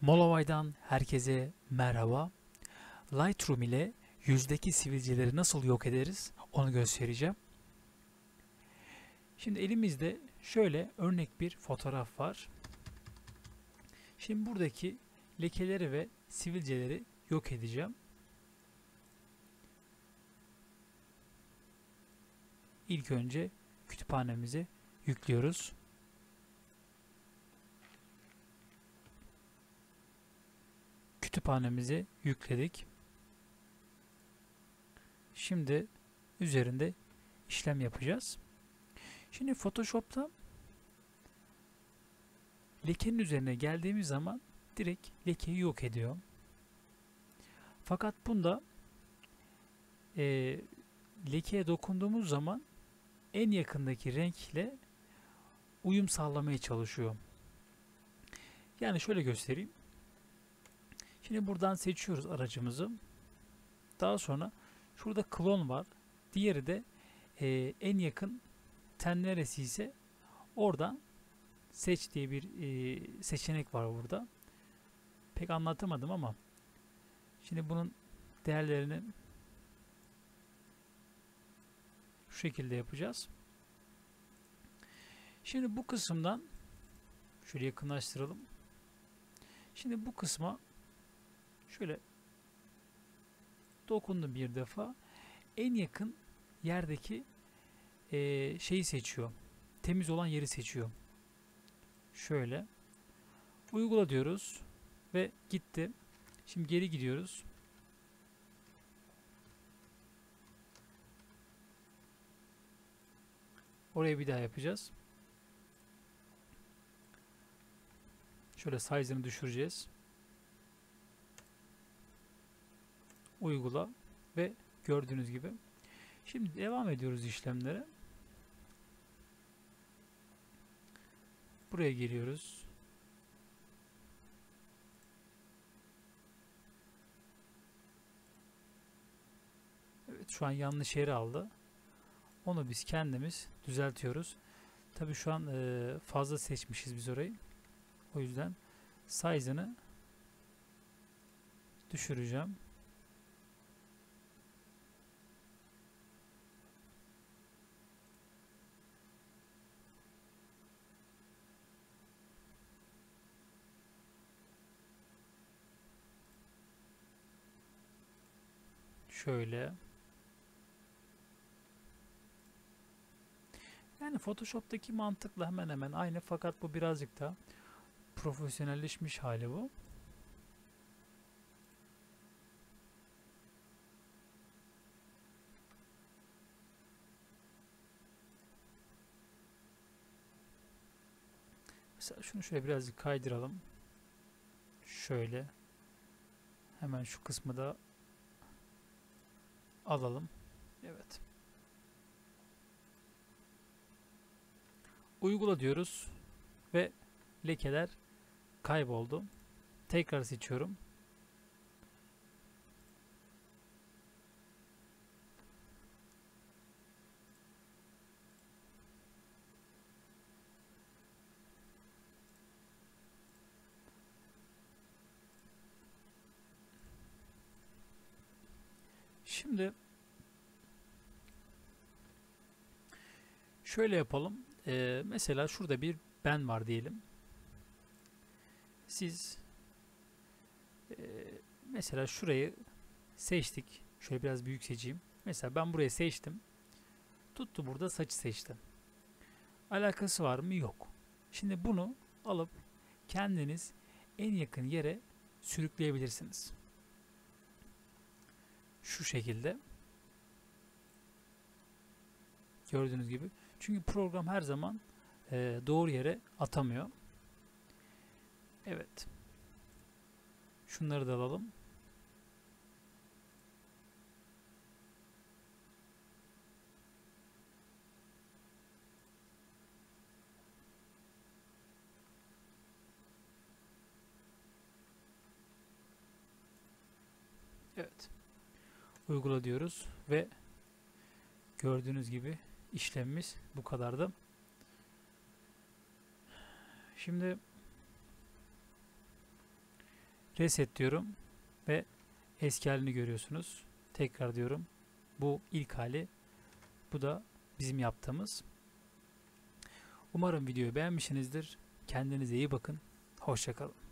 Molovay'dan herkese merhaba. Lightroom ile yüzdeki sivilceleri nasıl yok ederiz onu göstereceğim. Şimdi elimizde şöyle örnek bir fotoğraf var. Şimdi buradaki lekeleri ve sivilceleri yok edeceğim. İlk önce kütüphanemize yüklüyoruz. Kütüphanemize yükledik. Şimdi üzerinde işlem yapacağız. Şimdi Photoshop'ta lekenin üzerine geldiğimiz zaman direkt lekeyi yok ediyor. Fakat bunda lekeye dokunduğumuz zaman en yakındaki renkle uyum sağlamaya çalışıyor. Yani şöyle göstereyim. Şimdi buradan seçiyoruz aracımızı. Daha sonra şurada klon var. Diğeri de en yakın ten neresi ise oradan seç diye bir seçenek var burada. Pek anlatamadım ama şimdi bunun değerlerini şu şekilde yapacağız. Şimdi bu kısımdan şöyle yakınlaştıralım. Şimdi bu kısma şöyle dokundum bir defa. En yakın yerdeki şeyi seçiyor. Temiz olan yeri seçiyor. Şöyle uygula diyoruz ve gitti. Şimdi geri gidiyoruz. Oraya bir daha yapacağız. Şöyle size'ını düşüreceğiz. Uygula ve gördüğünüz gibi. Şimdi devam ediyoruz işlemlere. Buraya geliyoruz. Evet, şu an yanlış yeri aldı. Onu biz kendimiz düzeltiyoruz. Tabii şu an fazla seçmişiz biz orayı. O yüzden size'ını düşüreceğim. Şöyle. Yani Photoshop'taki mantıkla hemen hemen aynı, fakat bu birazcık da profesyonelleşmiş hali bu. Mesela şunu şöyle birazcık kaydıralım. Şöyle. Hemen şu kısmı da alalım. Evet. Uygula diyoruz ve lekeler kayboldu. Tekrar seçiyorum. Şimdi şöyle yapalım. Mesela şurada bir ben var diyelim. Siz mesela şurayı seçtik. Şöyle biraz büyük seçeyim. Mesela ben burayı seçtim. Tuttu burada saçı seçtim. Alakası var mı? Yok. Şimdi bunu alıp kendiniz en yakın yere sürükleyebilirsiniz. Şu şekilde. Gördüğünüz gibi. Çünkü program her zaman doğru yere atamıyor. Evet. Şunları da alalım. Evet. Uygula diyoruz ve gördüğünüz gibi işlemimiz bu kadardı. Şimdi Reset diyorum ve eski halini görüyorsunuz. Tekrar diyorum. Bu ilk hali. Bu da bizim yaptığımız. Umarım videoyu beğenmişsinizdir. Kendinize iyi bakın. Hoşça kalın.